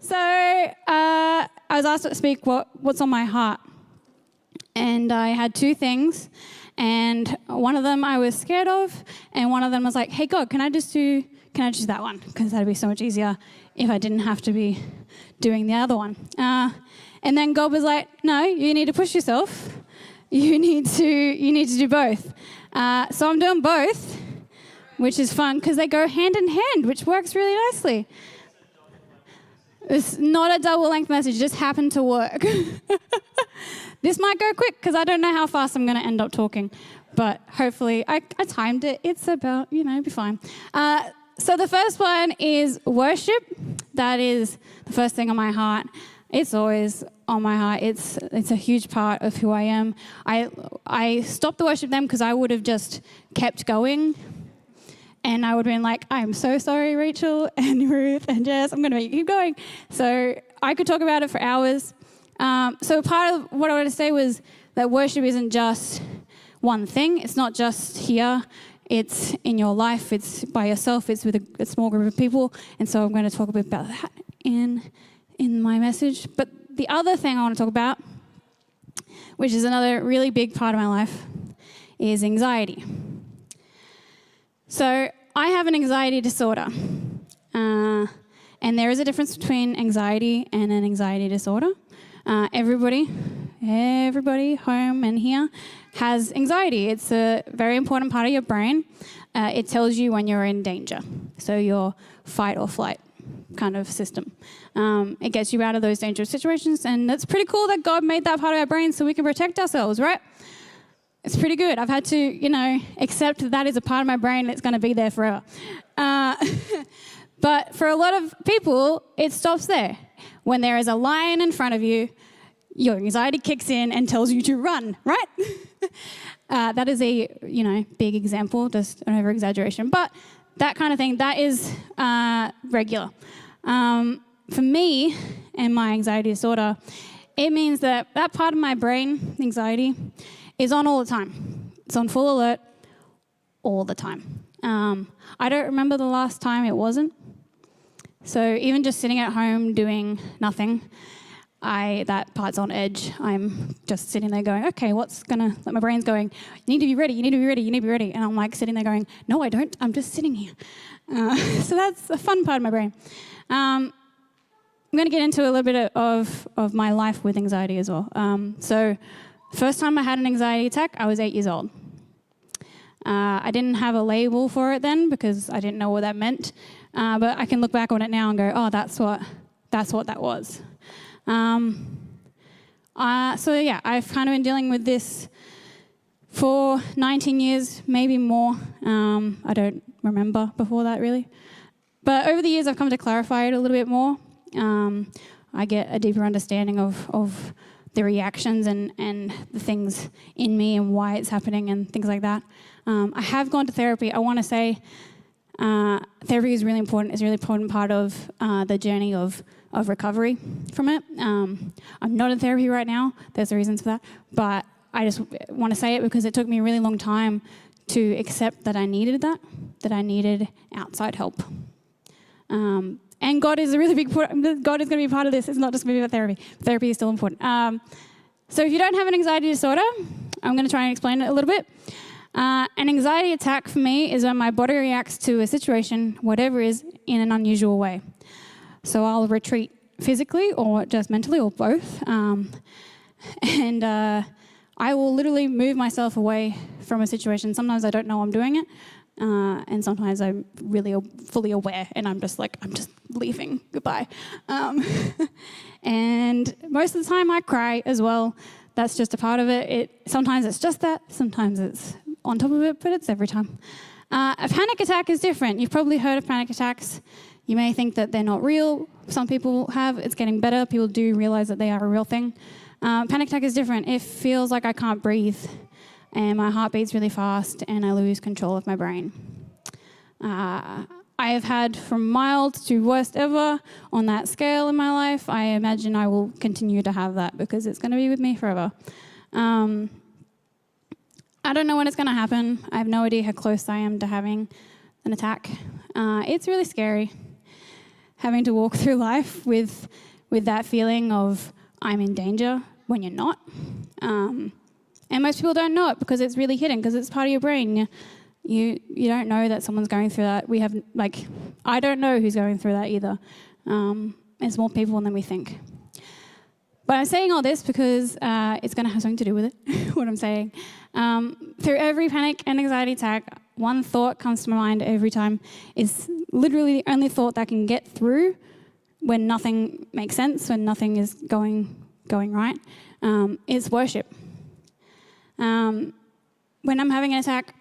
So I was asked to speak what's on my heart. And I had two things. And one of them I was scared of. And one of them was like, hey, God, can I just do that one? Because that'd be so much easier if I didn't have to be doing the other one. And then God was like, no, you need to push yourself. You need to do both. So I'm doing both, which is fun because they go hand in hand, which works really nicely. It's not a double-length message, it just happened to work. This might go quick because I don't know how fast I'm going to end up talking, but hopefully I timed it. It's about, be fine. So the first one is worship. That is the first thing on my heart. It's always on my heart. It's a huge part of who I am. I stopped the worship then because I would have just kept going. And I would have been like, I'm so sorry, Rachel and Ruth and Jess. I'm going to make you keep going. So I could talk about it for hours. So part of what I wanted to say was that worship isn't just one thing. It's not just here. It's in your life. It's by yourself. It's with a small group of people. And so I'm going to talk a bit about that in my message. But the other thing I want to talk about, which is another really big part of my life, is anxiety. So I have an anxiety disorder, and there is a difference between anxiety and an anxiety disorder. Everybody home and here has anxiety. It's a very important part of your brain. It tells you when you're in danger, so your fight or flight kind of system. It gets you out of those dangerous situations, and it's pretty cool that God made that part of our brain so we can protect ourselves, right? It's pretty good. I've had to, accept that is a part of my brain that's going to be there forever. But for a lot of people, it stops there. When there is a lion in front of you, your anxiety kicks in and tells you to run, right? That is a, big example, just an over-exaggeration. But that kind of thing, that is regular. For me and my anxiety disorder, it means that part of my brain, anxiety, is on all the time. It's on full alert all the time. I don't remember the last time it wasn't. So even just sitting at home doing nothing, that part's on edge. I'm just sitting there going, okay, my brain's going, you need to be ready, you need to be ready, you need to be ready. And I'm like sitting there going, no, I don't, I'm just sitting here. So that's a fun part of my brain. I'm going to get into a little bit of my life with anxiety as well. So first time I had an anxiety attack, I was 8 years old. I didn't have a label for it then because I didn't know what that meant. But I can look back on it now and go, oh, that's what that was. So yeah, I've kind of been dealing with this for 19 years, maybe more. I don't remember before that really. But over the years, I've come to clarify it a little bit more. I get a deeper understanding of the reactions and the things in me and why it's happening and things like that. I have gone to therapy. I want to say therapy is really important. It's a really important part of the journey of recovery from it. I'm not in therapy right now. There's a reason for that. But I just want to say it because it took me a really long time to accept that I needed that I needed outside help. And God is a really big part. God is going to be part of this. It's not just going to be about therapy. Therapy is still important. So if you don't have an anxiety disorder, I'm going to try and explain it a little bit. An anxiety attack for me is when my body reacts to a situation, whatever is, in an unusual way. So I'll retreat physically or just mentally or both. And I will literally move myself away from a situation. Sometimes I don't know I'm doing it. And sometimes I'm really fully aware and I'm just leaving. Goodbye. And most of the time I cry as well. That's just a part of it. Sometimes it's just that. Sometimes it's on top of it, but it's every time. A panic attack is different. You've probably heard of panic attacks. You may think that they're not real. Some people have. It's getting better. People do realize that they are a real thing. Panic attack is different. It feels like I can't breathe and my heart beats really fast and I lose control of my brain. I have had from mild to worst ever on that scale in my life. I imagine I will continue to have that because it's going to be with me forever. I don't know when it's going to happen. I have no idea how close I am to having an attack. It's really scary. having to walk through life with that feeling of I'm in danger when you're not. And most people don't know it because it's really hidden, because it's part of your brain. You don't know that someone's going through that. I don't know who's going through that either. It's more people than we think. But I'm saying all this because it's going to have something to do with it, what I'm saying. Through every panic and anxiety attack, one thought comes to my mind every time. It's literally the only thought that can get through when nothing makes sense, when nothing is going right. It's worship. When I'm having an attack,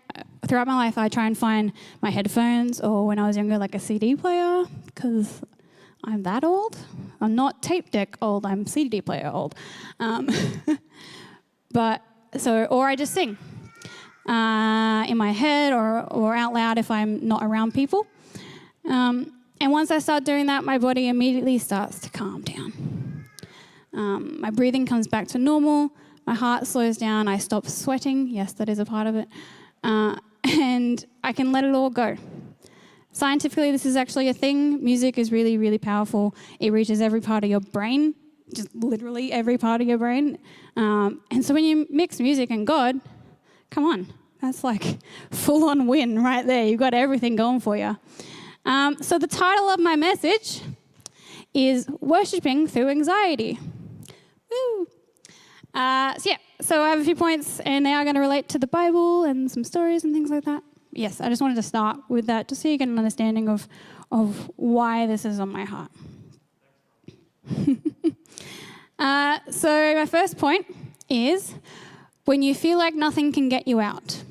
throughout my life, I try and find my headphones, or when I was younger, like a CD player, because I'm that old. I'm not tape deck old, I'm CD player old. Or I just sing in my head or out loud if I'm not around people. And once I start doing that, my body immediately starts to calm down. My breathing comes back to normal. My heart slows down. I stop sweating. Yes, that is a part of it. And I can let it all go. Scientifically, this is actually a thing. Music is really, really powerful. It reaches every part of your brain, just literally every part of your brain. And so when you mix music and God, come on, that's like full-on win right there. You've got everything going for you. So the title of my message is Worshipping Through Anxiety. Woo! So I have a few points, and they are going to relate to the Bible and some stories and things like that. Yes, I just wanted to start with that, just so you get an understanding of why this is on my heart. So my first point is when you feel like nothing can get you out.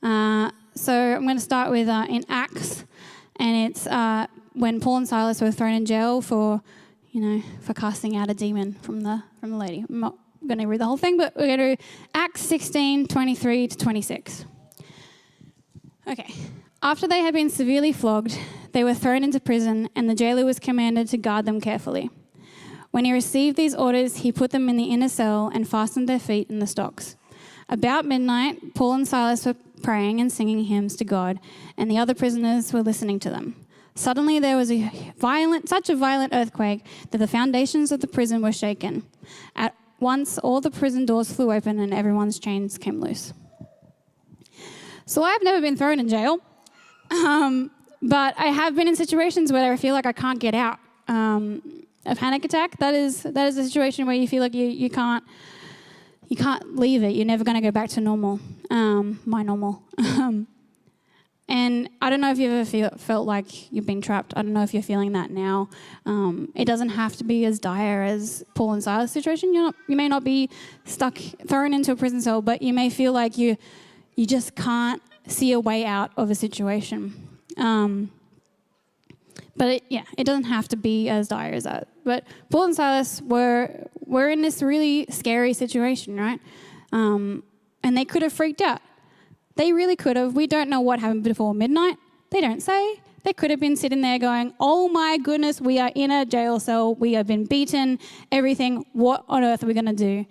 So I'm going to start with in Acts, and it's when Paul and Silas were thrown in jail for casting out a demon from the lady. I'm not going to read the whole thing, but we're going to Acts 16:23 to 26. Okay. After they had been severely flogged, they were thrown into prison, and the jailer was commanded to guard them carefully. When he received these orders, he put them in the inner cell and fastened their feet in the stocks. About midnight, Paul and Silas were praying and singing hymns to God, and the other prisoners were listening to them. Suddenly there was such a violent earthquake that the foundations of the prison were shaken. At once, all the prison doors flew open and everyone's chains came loose. So I've never been thrown in jail, but I have been in situations where I feel like I can't get out. A panic attack, that is a situation where you feel like you can't leave it. You're never going to go back to normal, my normal. And I don't know if you've ever felt like you've been trapped. I don't know if you're feeling that now. It doesn't have to be as dire as Paul and Silas' situation. You may not be thrown into a prison cell, but you may feel like you just can't see a way out of a situation. But it doesn't have to be as dire as that. But Paul and Silas were in this really scary situation, right? And they could have freaked out. They really could have. We don't know what happened before midnight. They don't say. They could have been sitting there going, oh my goodness, we are in a jail cell. We have been beaten, everything. What on earth are we going to do?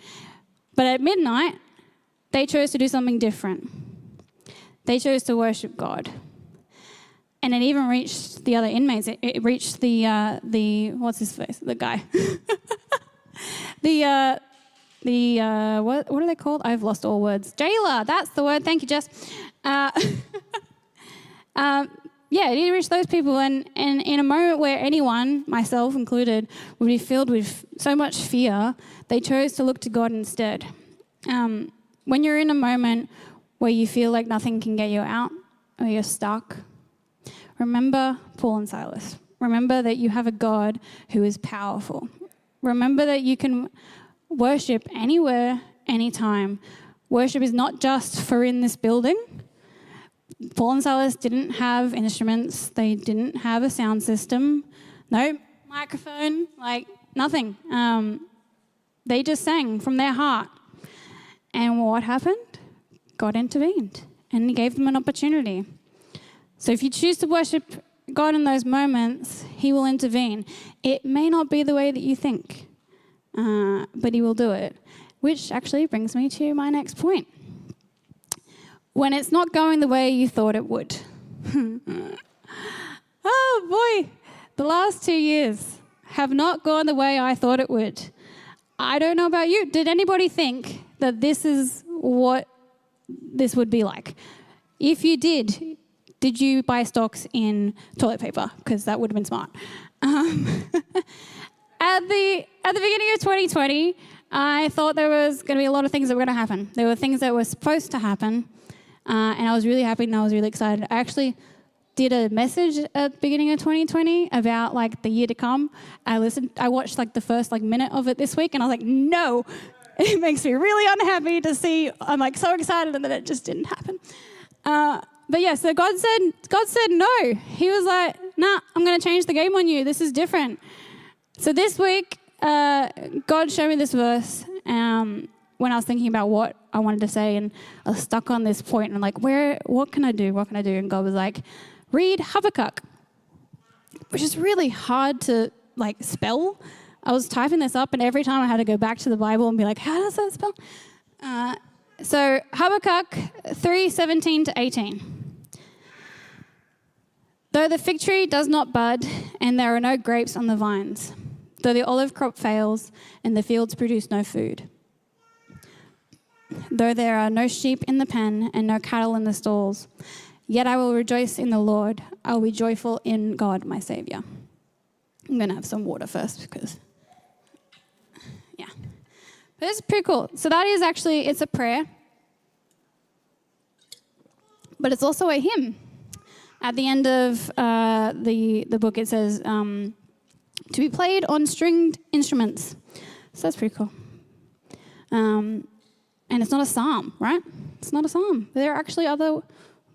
But at midnight, they chose to do something different. They chose to worship God. And it even reached the other inmates. It reached the what's his face? The guy. What are they called? I've lost all words. Jailer, that's the word. Thank you, Jess. It reached those people. And in a moment where anyone, myself included, would be filled with so much fear, they chose to look to God instead. When you're in a moment where you feel like nothing can get you out, or you're stuck, remember Paul and Silas. Remember that you have a God who is powerful. Remember that you can worship anywhere, anytime. Worship is not just for in this building. Paul and Silas didn't have instruments. They didn't have a sound system. No microphone, nothing. They just sang from their heart. And what happened? God intervened and he gave them an opportunity. So if you choose to worship God in those moments, he will intervene. It may not be the way that you think, but he will do it. Which actually brings me to my next point. When it's not going the way you thought it would. Oh boy, The last 2 years have not gone the way I thought it would. I don't know about you. Did anybody think that this is what this would be like? If you did you buy stocks in toilet paper? Because that would have been smart. At the beginning of 2020, I thought there was going to be a lot of things that were going to happen. There were things that were supposed to happen, and I was really happy and I was really excited. I actually did a message at the beginning of 2020 about like the year to come. I watched like the first like minute of it this week, and I was like, no, it makes me really unhappy to see. I'm like so excited, and then it just didn't happen. But yeah, so God said no. He was like, nah, I'm going to change the game on you. This is different. So this week, God showed me this verse when I was thinking about what I wanted to say, and I was stuck on this point, and I'm like, what can I do? What can I do? And God was like, read Habakkuk, which is really hard to like spell. I was typing this up, and every time I had to go back to the Bible and be like, how does that spell? So Habakkuk 3:17 to 18. Though the fig tree does not bud, and there are no grapes on the vines, though the olive crop fails, and the fields produce no food, though there are no sheep in the pen and no cattle in the stalls, yet I will rejoice in the Lord. I will be joyful in God, my Saviour. I'm going to have some water first because, yeah. But it's pretty cool. So that is actually, it's a prayer, but it's also a hymn. At the end of the book, it says, to be played on stringed instruments. So that's pretty cool. And it's not a psalm, right? It's not a psalm. There are actually other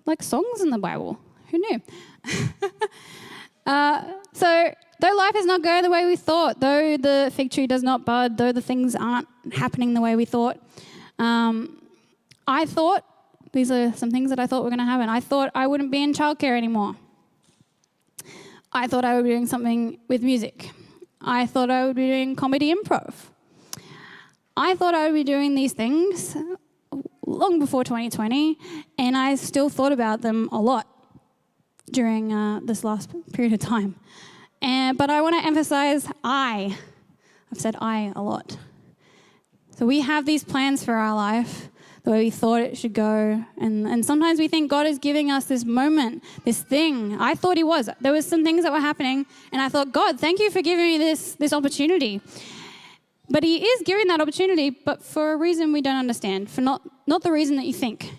like songs in the Bible. Who knew? So though life is not going the way we thought, though the fig tree does not bud, though the things aren't happening the way we thought, I thought, these are some things that I thought were going to happen. I thought I wouldn't be in childcare anymore. I thought I would be doing something with music. I thought I would be doing comedy improv. I thought I would be doing these things long before 2020, and I still thought about them a lot during this last period of time. But I want to emphasize I've said I a lot. So we have these plans for our life, the way we thought it should go. And sometimes we think God is giving us this moment, this thing. I thought he was. There was some things that were happening, and I thought, God, thank you for giving me this opportunity. But he is giving that opportunity, but for a reason we don't understand, for not the reason that you think.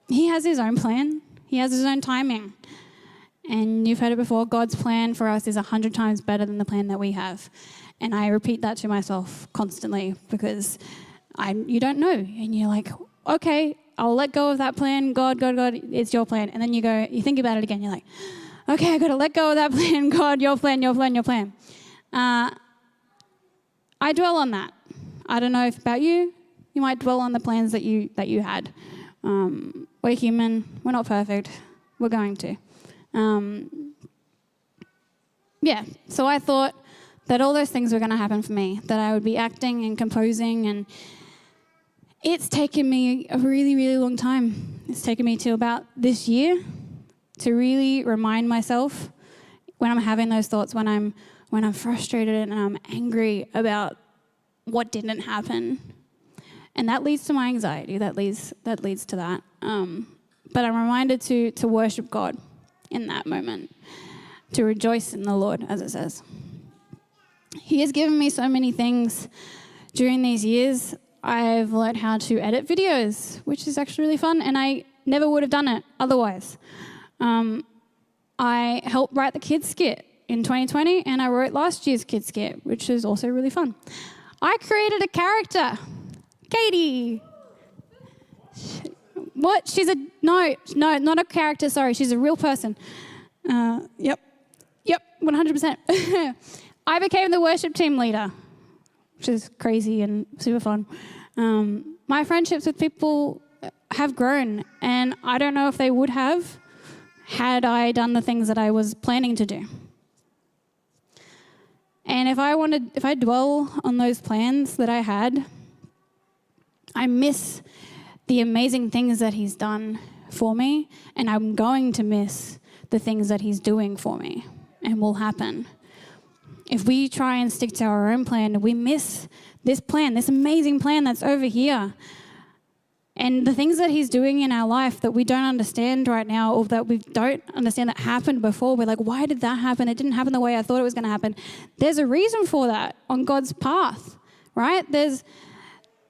He has his own plan. He has his own timing. And you've heard it before, God's plan for us is 100 times better than the plan that we have. And I repeat that to myself constantly because you don't know. And you're like, okay, I'll let go of that plan. God, it's your plan. And then you think about it again. You're like, okay, I got to let go of that plan. God, your plan. I dwell on that. I don't know if about you. You might dwell on the plans that you had. We're human. We're not perfect. We're going to. So I thought that all those things were going to happen for me, that I would be acting and composing, and it's taken me a really, really long time. It's taken me to about this year to really remind myself when I'm having those thoughts, when I'm frustrated and I'm angry about what didn't happen. And that leads to my anxiety. That leads to that. But I'm reminded to worship God in that moment, to rejoice in the Lord, as it says. He has given me so many things during these years. I've learned how to edit videos, which is actually really fun, and I never would have done it otherwise. I helped write the kids skit in 2020, and I wrote last year's kids skit, which is also really fun. I created a character, Katie. What? No, not a character, sorry. She's a real person. Yep, 100%. I became the worship team leader, which is crazy and super fun. My friendships with people have grown, and I don't know if they would have had I done the things that I was planning to do. And if I dwell on those plans that I had, I miss the amazing things that he's done for me, and I'm going to miss the things that he's doing for me and will happen. If we try and stick to our own plan, we miss this plan, this amazing plan that's over here. And the things that he's doing in our life that we don't understand right now, or that we don't understand that happened before, we're like, why did that happen? It didn't happen the way I thought it was going to happen. There's a reason for that on God's path, right? There's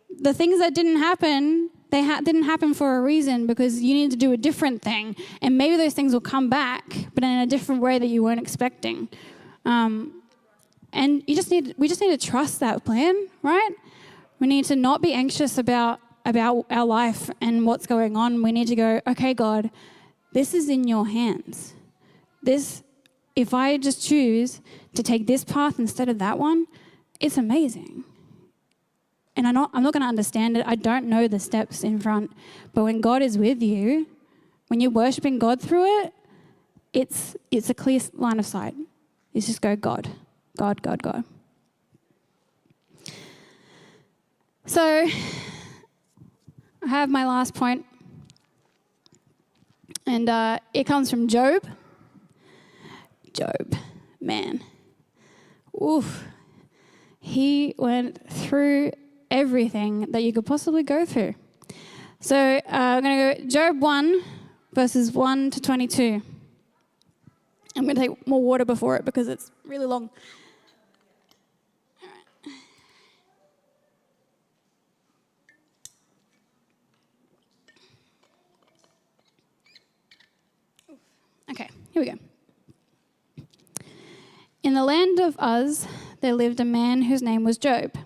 the things that didn't happen, they didn't happen for a reason, because you need to do a different thing. And maybe those things will come back, but in a different way that you weren't expecting. And we just need to trust that plan, right? We need to not be anxious about our life and what's going on. We need to go, okay, God, this is in your hands. If I just choose to take this path instead of that one, it's amazing. And I'm not going to understand it. I don't know the steps in front. But when God is with you, when you're worshiping God through it, it's a clear line of sight. You just go, God, God, God, God. So I have my last point, and it comes from Job. Job, man. Oof. He went through everything that you could possibly go through. So I'm going to go Job 1, verses 1 to 22. I'm going to take more water before it because it's really long. Okay, here we go. In the land of Uz, there lived a man whose name was Job.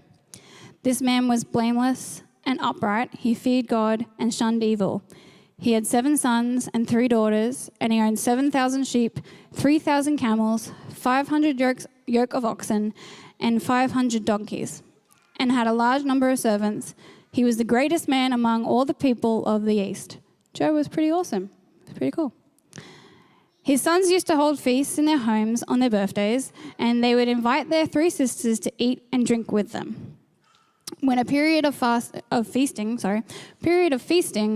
This man was blameless and upright. He feared God and shunned evil. He had 7 sons and 3 daughters, and he owned 7,000 sheep, 3,000 camels, 500 yoke of oxen, and 500 donkeys, and had a large number of servants. He was the greatest man among all the people of the East. Job was pretty awesome. It was pretty cool. His sons used to hold feasts in their homes on their birthdays, and they would invite their 3 sisters to eat and drink with them. When a period of feasting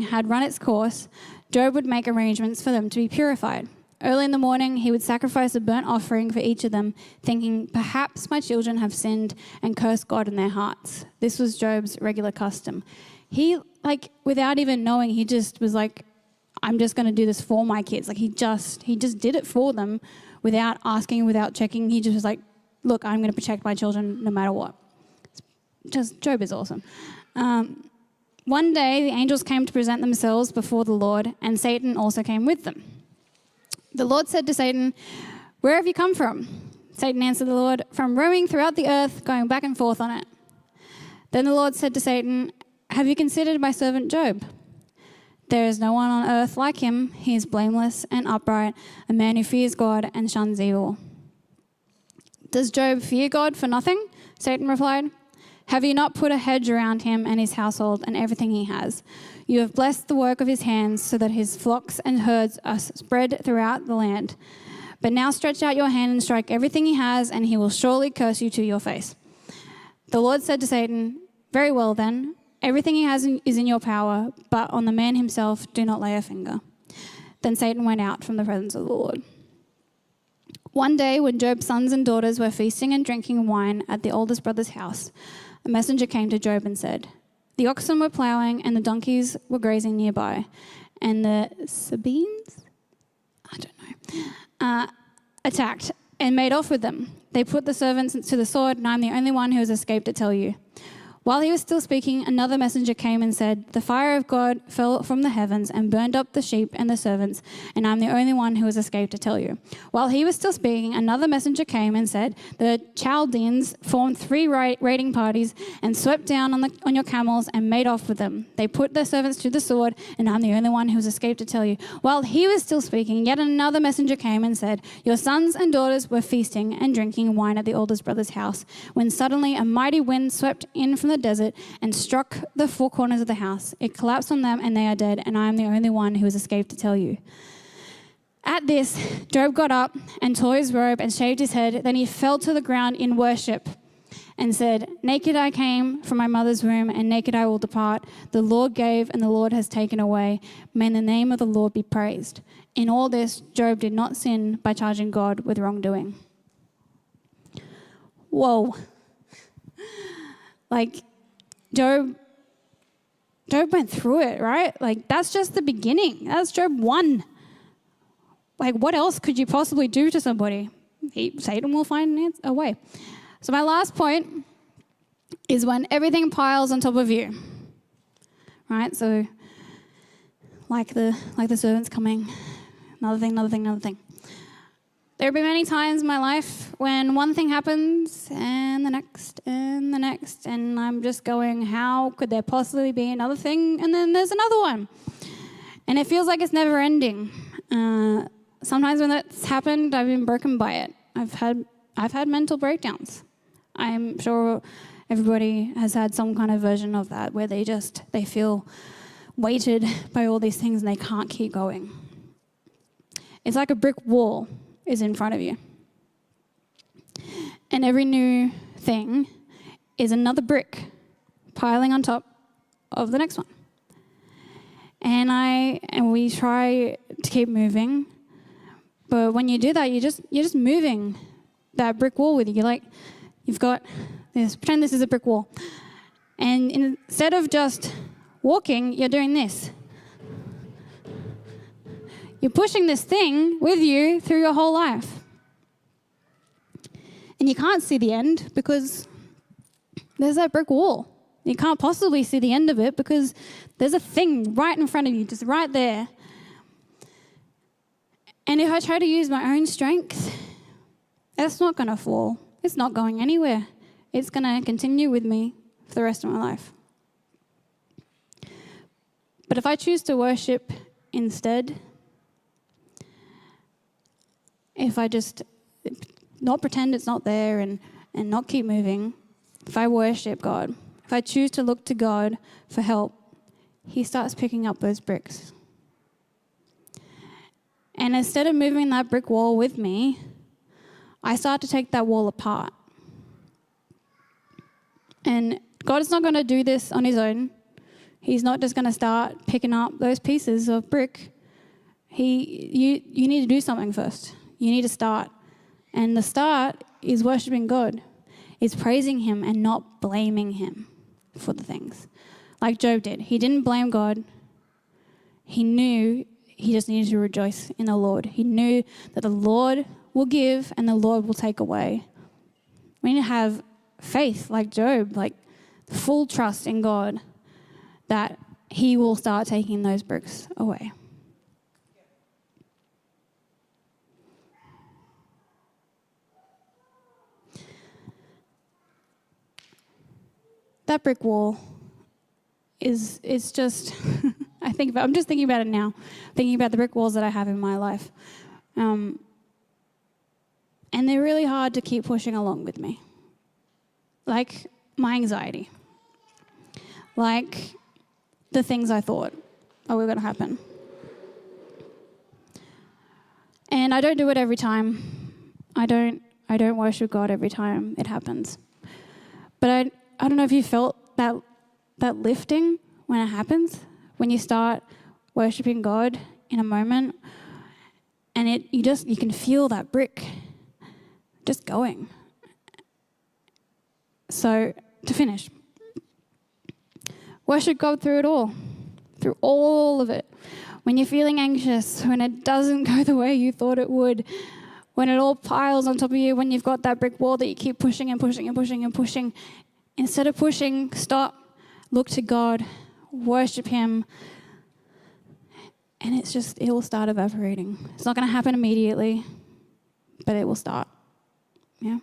had run its course, Job would make arrangements for them to be purified. Early in the morning, he would sacrifice a burnt offering for each of them, thinking, perhaps my children have sinned and cursed God in their hearts. This was Job's regular custom. He, without even knowing, he just was like, I'm just going to do this for my kids. He just did it for them without asking, without checking. He just was like, look, I'm going to protect my children no matter what. Job is awesome. One day, the angels came to present themselves before the Lord, and Satan also came with them. The Lord said to Satan, where have you come from? Satan answered the Lord, from roaming throughout the earth, going back and forth on it. Then the Lord said to Satan, have you considered my servant Job? There is no one on earth like him. He is blameless and upright, a man who fears God and shuns evil. Does Job fear God for nothing? Satan replied. Have you not put a hedge around him and his household and everything he has? You have blessed the work of his hands so that his flocks and herds are spread throughout the land. But now stretch out your hand and strike everything he has, and he will surely curse you to your face. The Lord said to Satan, very well then, everything he has is in your power, but on the man himself do not lay a finger. Then Satan went out from the presence of the Lord. One day when Job's sons and daughters were feasting and drinking wine at the oldest brother's house, a messenger came to Job and said, the oxen were plowing and the donkeys were grazing nearby, and the Sabines, attacked and made off with them. They put the servants to the sword, and I'm the only one who has escaped to tell you. While he was still speaking, another messenger came and said, the fire of God fell from the heavens and burned up the sheep and the servants, and I'm the only one who has escaped to tell you. While he was still speaking, another messenger came and said, the Chaldeans formed 3 raiding parties and swept down on your camels and made off with them. They put their servants to the sword, and I'm the only one who has escaped to tell you. While he was still speaking, yet another messenger came and said, your sons and daughters were feasting and drinking wine at the oldest brother's house, when suddenly a mighty wind swept in from the desert and struck the 4 corners of the house. It collapsed on them and they are dead, and I am the only one who has escaped to tell you. At this, Job got up and tore his robe and shaved his head. Then he fell to the ground in worship and said, naked I came from my mother's womb, and naked I will depart. The Lord gave and the Lord has taken away. May the name of the Lord be praised. in all this, Job did not sin by charging God with wrongdoing. Whoa. Like, Job went through it, right? Like, that's just the beginning. That's Job 1. Like, what else could you possibly do to somebody? Satan will find a way. So my last point is when everything piles on top of you, right? So, like the servants coming, another thing. There have been many times in my life when one thing happens and the next, and I'm just going, how could there possibly be another thing? And then there's another one. And it feels like it's never ending. Sometimes when that's happened, I've been broken by it. I've had mental breakdowns. I'm sure everybody has had some kind of version of that where they feel weighted by all these things and they can't keep going. It's like a brick wall is in front of you. And every new thing is another brick piling on top of the next one. And we try to keep moving, but when you do that, you're just moving that brick wall with you. You've got this, pretend this is a brick wall. And instead of just walking, you're doing this. You're pushing this thing with you through your whole life. And you can't see the end because there's that brick wall. You can't possibly see the end of it because there's a thing right in front of you, just right there. And if I try to use my own strength, that's not going to fall. It's not going anywhere. It's going to continue with me for the rest of my life. But if I choose to worship instead, if I just not pretend it's not there and not keep moving, if I worship God, if I choose to look to God for help, He starts picking up those bricks. And instead of moving that brick wall with me, I start to take that wall apart. And God is not going to do this on His own. He's not just going to start picking up those pieces of brick. You need to do something first. You need to start. And the start is worshiping God. It's praising Him and not blaming Him for the things. Like Job did. He didn't blame God. He knew he just needed to rejoice in the Lord. He knew that the Lord will give and the Lord will take away. We need to have faith like Job, like full trust in God that He will start taking those bricks away. That brick wall is just, I'm just thinking about it now, thinking about the brick walls that I have in my life. And they're really hard to keep pushing along with me. Like my anxiety. Like the things I thought were going to happen. And I don't do it every time. I don't worship God every time it happens. But I don't know if you felt that lifting when it happens, when you start worshiping God in a moment, and you can feel that brick just going. So to finish, worship God through it all, through all of it. When you're feeling anxious, when it doesn't go the way you thought it would, when it all piles on top of you, when you've got that brick wall that you keep pushing and pushing and pushing and pushing, instead of pushing, stop, look to God, worship Him, and it will start evaporating. It's not going to happen immediately, but it will start. Yeah.